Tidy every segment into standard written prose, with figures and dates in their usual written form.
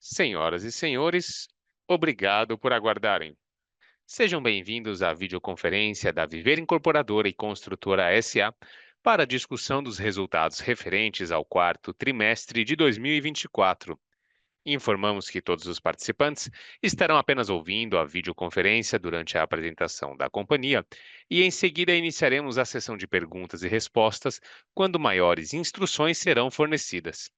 Senhoras e senhores, obrigado por aguardarem. Sejam bem-vindos à videoconferência da Viver Incorporadora e Construtora SA para a discussão dos resultados referentes ao quarto trimestre de 2024. Informamos que todos os participantes estarão apenas ouvindo a videoconferência durante a apresentação da companhia e, em seguida, iniciaremos a sessão de perguntas e respostas quando maiores instruções serão fornecidas.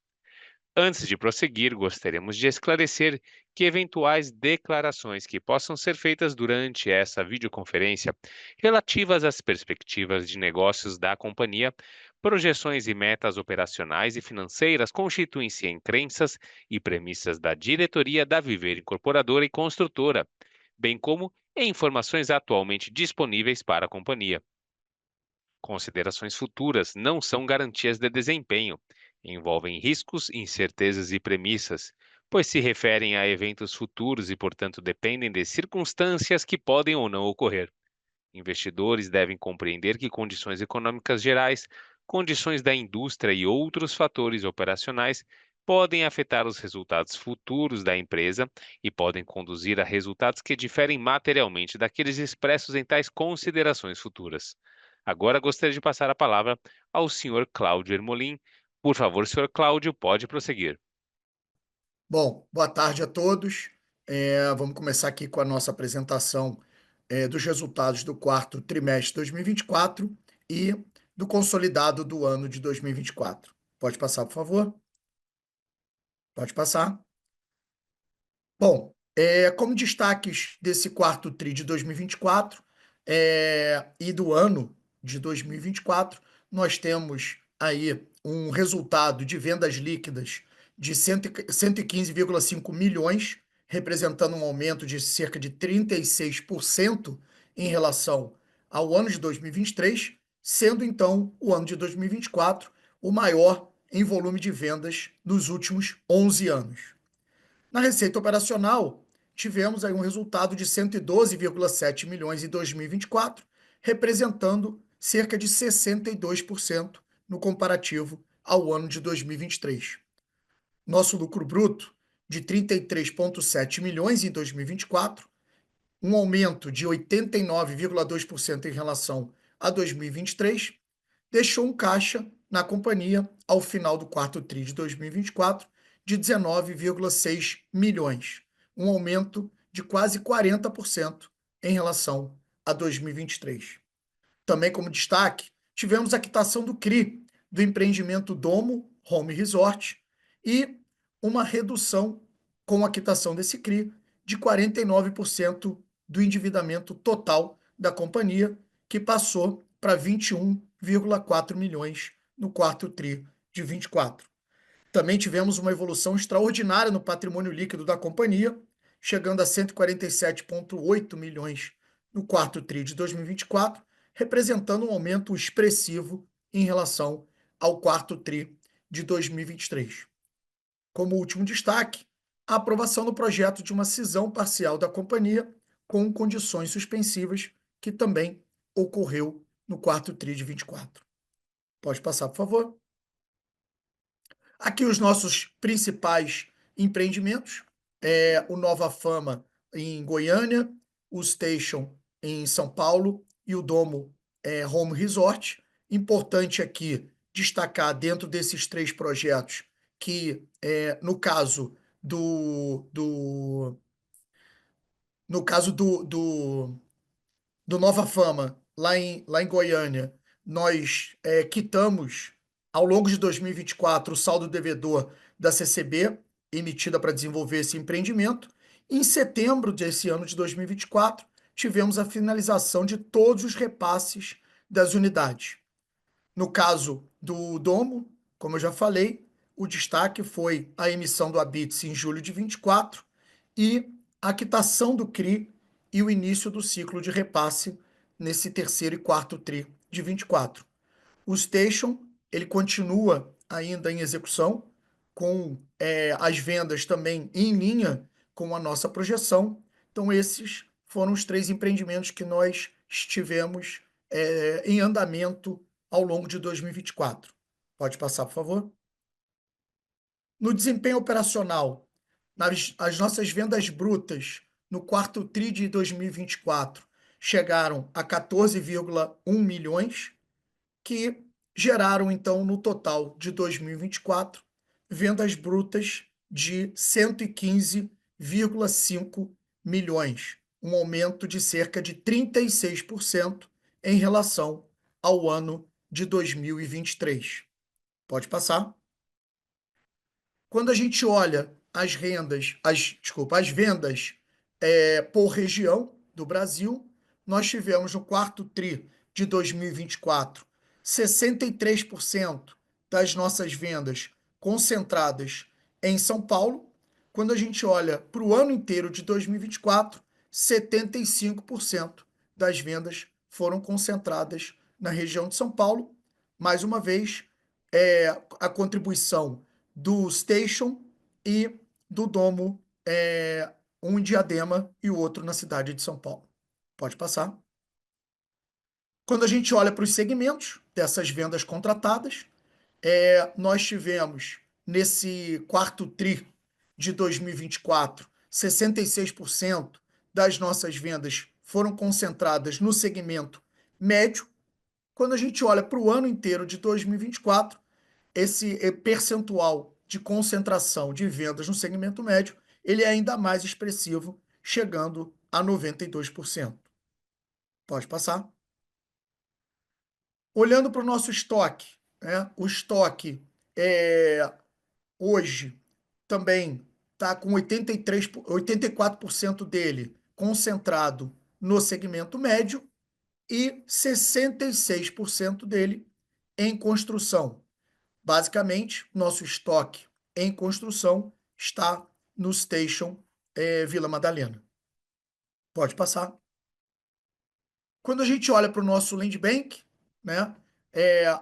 Antes de prosseguir, gostaríamos de esclarecer que eventuais declarações que possam ser feitas durante essa videoconferência relativas às perspectivas de negócios da companhia, projeções e metas operacionais e financeiras constituem-se em crenças e premissas da diretoria da Viver Incorporadora e Construtora, bem como em informações atualmente disponíveis para a companhia. Considerações futuras não são garantias de desempenho, envolvem riscos, incertezas e premissas, pois se referem a eventos futuros e, portanto, dependem de circunstâncias que podem ou não ocorrer. Investidores devem compreender que condições econômicas gerais, condições da indústria e outros fatores operacionais podem afetar os resultados futuros da empresa e podem conduzir a resultados que diferem materialmente daqueles expressos em tais considerações futuras. Agora gostaria de passar a palavra ao senhor Cláudio Ermolim. Por favor, senhor Cláudio, pode prosseguir. Bom, boa tarde a todos. Vamos começar aqui com a nossa apresentação dos resultados do quarto trimestre de 2024 e do consolidado do ano de 2024. Pode passar, por favor? Pode passar. Bom, como destaques desse quarto TRI de 2024 e do ano de 2024, nós temos aí um resultado de vendas líquidas de 115,5 milhões, representando um aumento de cerca de 36% em relação ao ano de 2023, sendo então o ano de 2024 o maior em volume de vendas nos últimos 11 anos. Na receita operacional, tivemos aí um resultado de 112,7 milhões em 2024, representando cerca de 62% no comparativo ao ano de 2023. Nosso lucro bruto de 33,7 milhões em 2024, um aumento de 89,2% em relação a 2023, deixou um caixa na companhia ao final do quarto TRI de 2024 de 19,6 milhões, um aumento de quase 40% em relação a 2023. Também como destaque, tivemos a quitação do CRI do empreendimento Domo Home Resort e uma redução com a quitação desse CRI de 49% do endividamento total da companhia, que passou para 21,4 milhões no quarto TRI de 24. Também tivemos uma evolução extraordinária no patrimônio líquido da companhia, chegando a 147,8 milhões no quarto TRI de 2024, representando um aumento expressivo em relação ao quarto TRI de 2023. Como último destaque, a aprovação do projeto de uma cisão parcial da companhia com condições suspensivas, que também ocorreu no quarto TRI de 24. Pode passar, por favor. Aqui os nossos principais empreendimentos, o Nova Fama em Goiânia, o Station em São Paulo e o Domo Home Resort. Importante aqui destacar dentro desses três projetos que, no caso no caso do Nova Fama, lá em Goiânia, nós quitamos, ao longo de 2024, o saldo devedor da CCB, emitida para desenvolver esse empreendimento. Em setembro desse ano de 2024, tivemos a finalização de todos os repasses das unidades. No caso do Domo, como eu já falei, o destaque foi a emissão do Habite em julho de 24 e a quitação do CRI e o início do ciclo de repasse nesse terceiro e quarto TRI de 24. O Station, ele continua ainda em execução, com as vendas também em linha com a nossa projeção. Então, esses foram os três empreendimentos que nós estivemos em andamento ao longo de 2024. Pode passar, por favor. No desempenho operacional, As nossas vendas brutas no quarto tri de 2024 chegaram a 14,1 milhões, que geraram, então, no total de 2024, vendas brutas de 115,5 milhões, um aumento de cerca de 36% em relação ao ano de 2023. Pode passar. Quando a gente olha as rendas, as vendas por região do Brasil, nós tivemos no quarto tri de 2024 63% das nossas vendas concentradas em São Paulo. Quando a gente olha para o ano inteiro de 2024, 75% das vendas foram concentradas na região de São Paulo. Mais uma vez, a contribuição do Station e do Domo, um em Diadema e o outro na cidade de São Paulo. Pode passar. Quando a gente olha para os segmentos dessas vendas contratadas, nós tivemos nesse quarto tri de 2024, 66% das nossas vendas foram concentradas no segmento médio. Quando a gente olha para o ano inteiro de 2024, esse percentual de concentração de vendas no segmento médio, ele é ainda mais expressivo, chegando a 92%. Pode passar. Olhando para o nosso estoque, né? O estoque hoje também está com 84% dele concentrado no segmento médio e 66% dele em construção. Basicamente, nosso estoque em construção está no Station Vila Madalena. Pode passar. Quando a gente olha para o nosso Land Bank, né,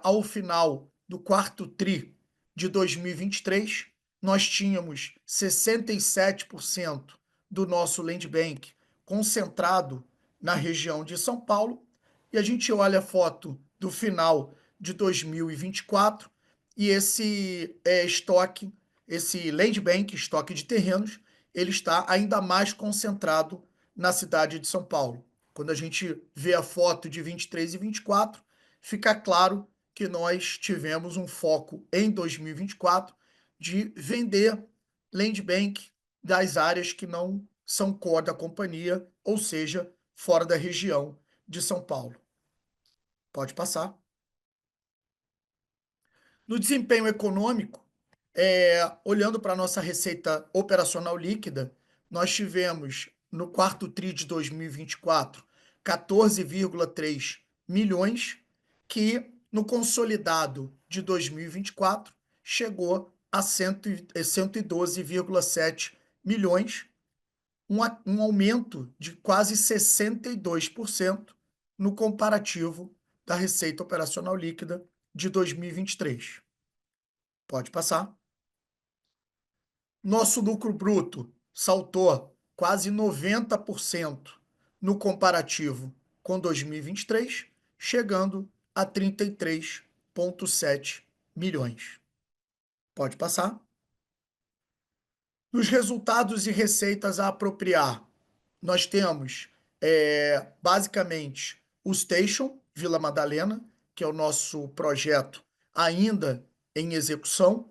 ao final do quarto tri de 2023, nós tínhamos 67% do nosso Land Bank concentrado na região de São Paulo, e a gente olha a foto do final de 2024 e esse estoque, esse Land Bank, estoque de terrenos, ele está ainda mais concentrado na cidade de São Paulo. Quando a gente vê a foto de 23 e 24, fica claro que nós tivemos um foco em 2024 de vender land bank das áreas que não são core da companhia, ou seja, fora da região de São Paulo. Pode passar. No desempenho econômico, olhando para a nossa receita operacional líquida, nós tivemos no quarto tri de 2024 14,3 milhões, que no consolidado de 2024 chegou a 112,7 milhões, um aumento de quase 62% no comparativo da receita operacional líquida de 2023. Pode passar. Nosso lucro bruto saltou quase 90% no comparativo com 2023, chegando a 33,7 milhões. Pode passar. Nos resultados e receitas a apropriar, nós temos basicamente o Station Vila Madalena, que é o nosso projeto ainda em execução.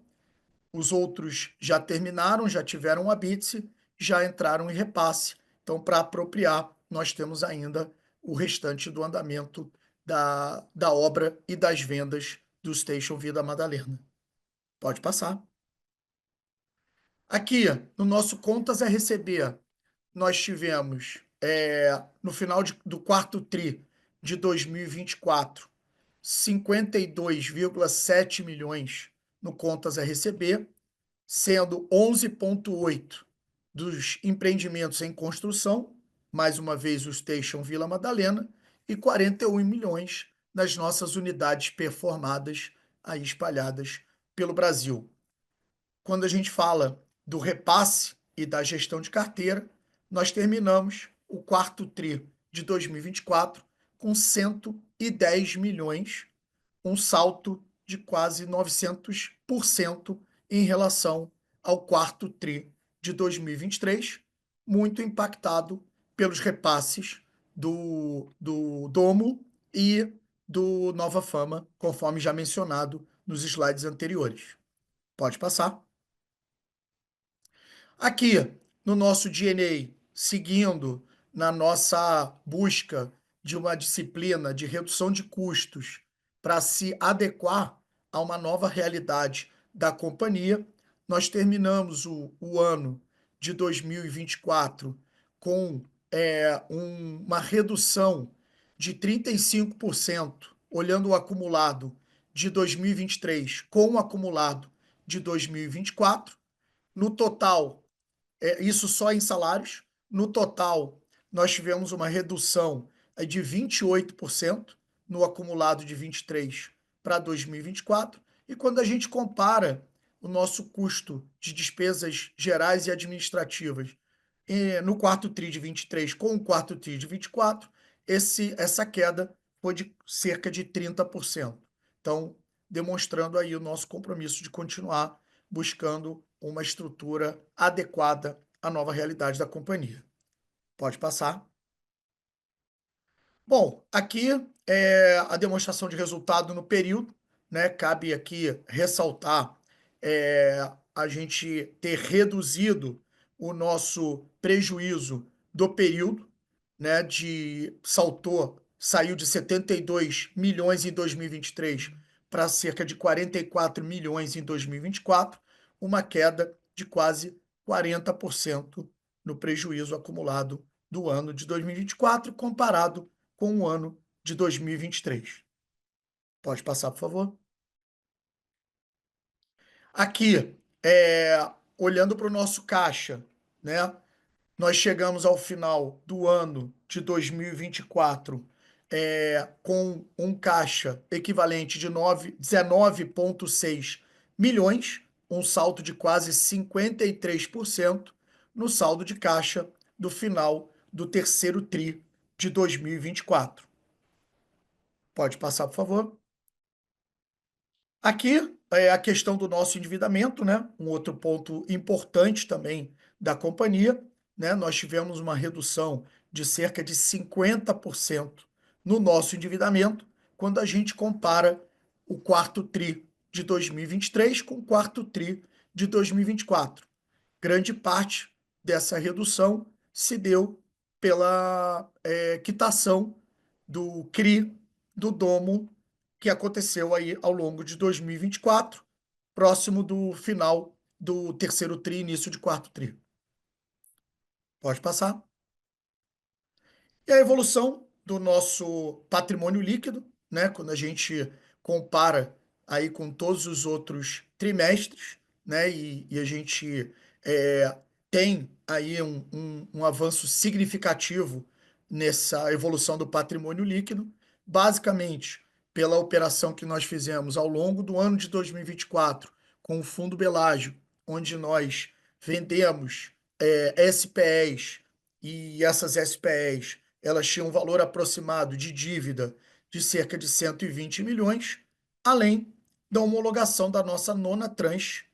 Os outros já terminaram, já tiveram a BITS, já entraram em repasse. Então, para apropriar, nós temos ainda o restante do andamento da obra e das vendas do Station Vila Madalena. Pode passar. Aqui, no nosso contas a receber, nós tivemos, no final do quarto tri de 2024, 52,7 milhões no contas a receber, sendo 11,8 dos empreendimentos em construção, mais uma vez o Station Vila Madalena, e 41 milhões nas nossas unidades performadas aí espalhadas pelo Brasil. Quando a gente fala do repasse e da gestão de carteira, nós terminamos o quarto tri de 2024 com 110 milhões, um salto de quase 900% em relação ao quarto tri de 2023, muito impactado pelos repasses do Domo e do Nova Fama, conforme já mencionado nos slides anteriores. Pode passar. Aqui, no nosso DNA, seguindo na nossa busca de uma disciplina de redução de custos para se adequar a uma nova realidade da companhia, nós terminamos o ano de 2024 com uma redução de 35%, olhando o acumulado de 2023 com o acumulado de 2024. No total, isso só em salários. No total, nós tivemos uma redução de 28% no acumulado de 23 para 2024. E quando a gente compara o nosso custo de despesas gerais e administrativas no quarto TRI de 23 com o quarto TRI de 24, essa queda foi de cerca de 30%. Então, demonstrando aí o nosso compromisso de continuar buscando uma estrutura adequada à nova realidade da companhia. Pode passar. Bom, aqui é a demonstração de resultado no período, né? Cabe aqui ressaltar a gente ter reduzido o nosso prejuízo do período, né? Saiu de 72 milhões em 2023 para cerca de 44 milhões em 2024, uma queda de quase 40% no prejuízo acumulado do ano de 2024, comparado com o ano de 2023. Pode passar, por favor. Aqui, olhando para o nosso caixa, né? Nós chegamos ao final do ano de 2024 com um caixa equivalente de 19,6 milhões, um salto de quase 53% no saldo de caixa do final do terceiro TRI de 2024. Pode passar, por favor. Aqui é a questão do nosso endividamento, né? Um outro ponto importante também da companhia, né? Nós tivemos uma redução de cerca de 50% no nosso endividamento quando a gente compara o quarto TRI de 2023 com o quarto TRI de 2024. Grande parte dessa redução se deu pela quitação do CRI do Domo que aconteceu aí ao longo de 2024, próximo do final do terceiro TRI, início de quarto TRI. Pode passar. E a evolução do nosso patrimônio líquido, né? Quando a gente compara aí com todos os outros trimestres, né? E a gente tem aí um avanço significativo nessa evolução do patrimônio líquido, basicamente pela operação que nós fizemos ao longo do ano de 2024 com o Fundo Belágio, onde nós vendemos SPEs, e essas SPEs elas tinham um valor aproximado de dívida de cerca de 120 milhões, além da homologação da nossa nona tranche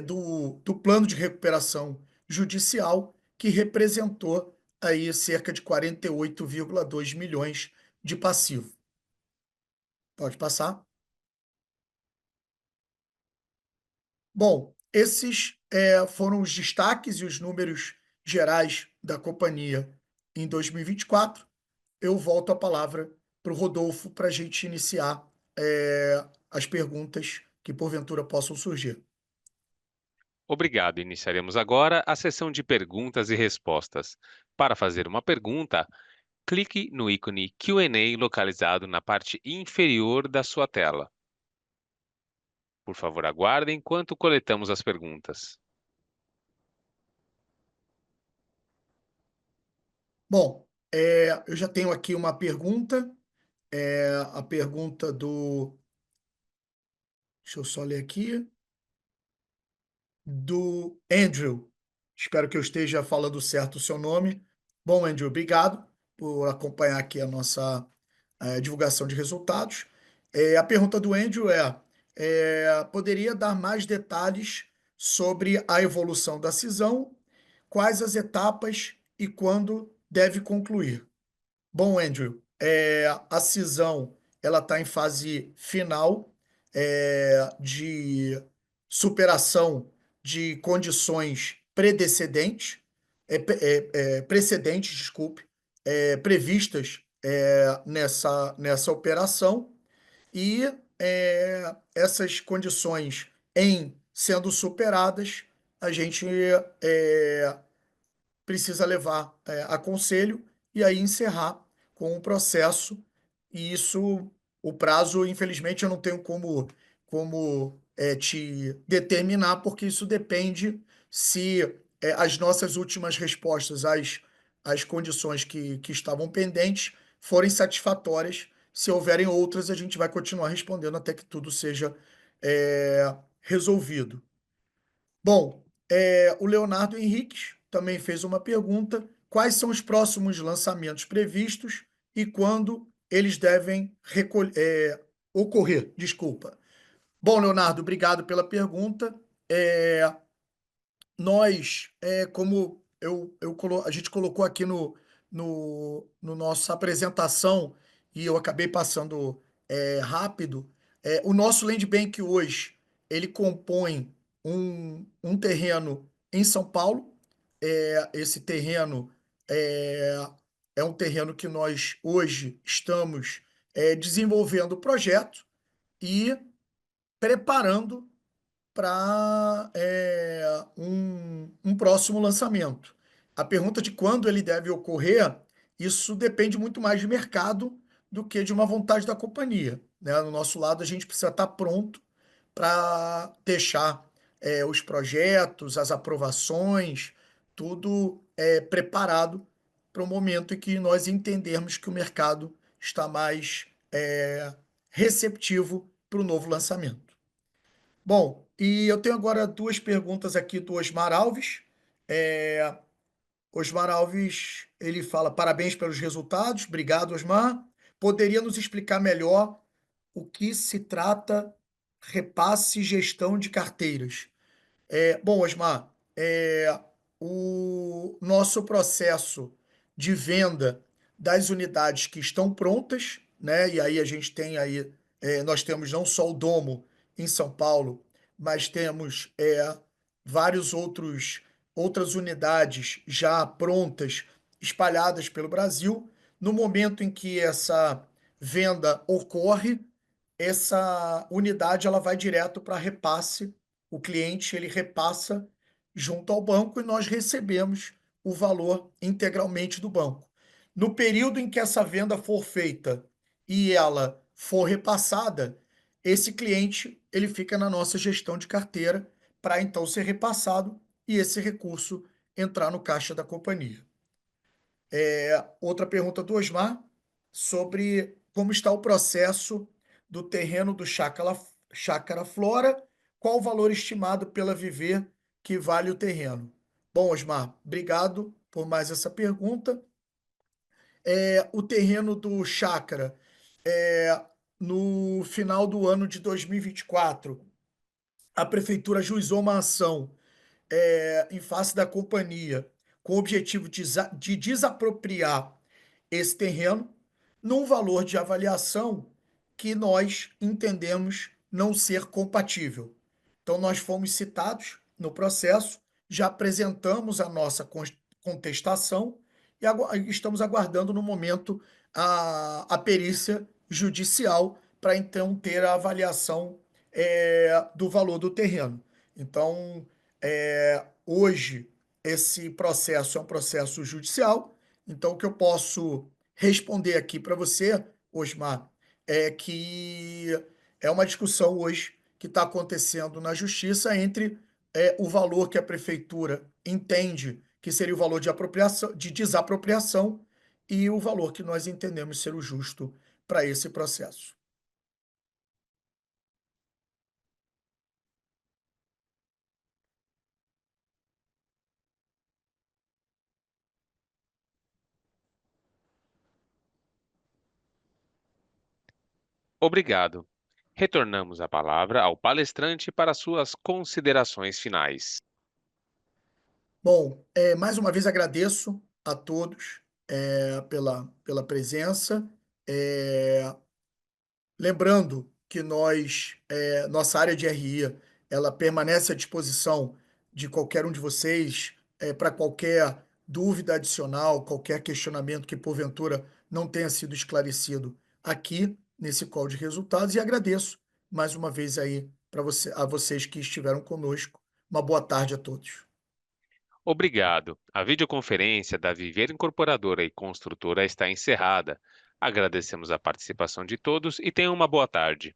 do plano de recuperação judicial, que representou aí cerca de 48,2 milhões de passivo. Pode passar. Bom, esses foram os destaques e os números gerais da companhia em 2024. Eu volto a palavra para o Rodolfo para a gente iniciar as perguntas que porventura possam surgir. Obrigado. Iniciaremos agora a sessão de perguntas e respostas. Para fazer uma pergunta, clique no ícone Q&A localizado na parte inferior da sua tela. Por favor, aguarde enquanto coletamos as perguntas. Bom, eu já tenho aqui uma pergunta, a pergunta do. Deixa eu só ler aqui. Do Andrew. Espero que eu esteja falando certo o seu nome. Bom, Andrew, obrigado por acompanhar aqui a nossa divulgação de resultados. A pergunta do Andrew poderia dar mais detalhes sobre a evolução da cisão, quais as etapas e quando deve concluir. Bom, Andrew, a cisão ela está em fase final de superação de condições precedentes, desculpe, previstas nessa operação e essas condições em sendo superadas, a gente precisa levar a conselho e aí encerrar com o processo. E isso, o prazo, infelizmente, eu não tenho como te determinar, porque isso depende se as nossas últimas respostas às condições que estavam pendentes forem satisfatórias. Se houverem outras, a gente vai continuar respondendo até que tudo seja resolvido. Bom, o Leonardo Henriques também fez uma pergunta: quais são os próximos lançamentos previstos e quando eles devem ocorrer? Desculpa. Bom, Leonardo, obrigado pela pergunta. É, nós, como a gente colocou aqui no nossa apresentação, e eu acabei passando rápido, o nosso Land Bank hoje, ele compõe um terreno em São Paulo. Esse terreno é, é um terreno que nós hoje estamos desenvolvendo o projeto e preparando para um próximo lançamento. A pergunta de quando ele deve ocorrer, isso depende muito mais de mercado do que de uma vontade da companhia, né? No nosso lado, a gente precisa estar pronto para deixar os projetos, as aprovações, tudo preparado para o momento em que nós entendermos que o mercado está mais receptivo para o novo lançamento. Bom, e eu tenho agora duas perguntas aqui do Osmar Alves. É, Osmar Alves, ele fala: parabéns pelos resultados. Obrigado, Osmar. Poderia nos explicar melhor o que se trata repasse e gestão de carteiras? Bom, Osmar, o nosso processo de venda das unidades que estão prontas, né? E aí a gente tem aí, nós temos não só o Domo em São Paulo, mas temos vários outras unidades já prontas, espalhadas pelo Brasil. No momento em que essa venda ocorre, essa unidade ela vai direto para repasse. O cliente ele repassa junto ao banco e nós recebemos o valor integralmente do banco. No período em que essa venda for feita e ela for repassada, esse cliente ele fica na nossa gestão de carteira para então ser repassado e esse recurso entrar no caixa da companhia. Outra pergunta do Osmar sobre como está o processo do terreno do Chácara Flora, qual o valor estimado pela Viver que vale o terreno? Bom, Osmar, obrigado por mais essa pergunta. O terreno do Chácara, é, no final do ano de 2024, a prefeitura ajuizou uma ação em face da companhia com o objetivo de desapropriar esse terreno num valor de avaliação que nós entendemos não ser compatível. Então, nós fomos citados no processo, já apresentamos a nossa contestação e estamos aguardando no momento a perícia judicial para então ter a avaliação do valor do terreno. Então, hoje, esse processo é um processo judicial. Então, o que eu posso responder aqui para você, Osmar, é que é uma discussão hoje que está acontecendo na justiça entre o valor que a prefeitura entende que seria o valor de apropriação, de desapropriação, e o valor que nós entendemos ser o justo para esse processo. Obrigado. Retornamos a palavra ao palestrante para suas considerações finais. Bom, mais uma vez agradeço a todos, pela presença. Eh, Lembrando que nossa área de RI, ela permanece à disposição de qualquer um de vocês, para qualquer dúvida adicional, qualquer questionamento que porventura não tenha sido esclarecido aqui nesse call de resultados, e agradeço mais uma vez aí a vocês que estiveram conosco. Uma boa tarde a todos. Obrigado. A videoconferência da Viver Incorporadora e Construtora está encerrada. Agradecemos a participação de todos e tenham uma boa tarde.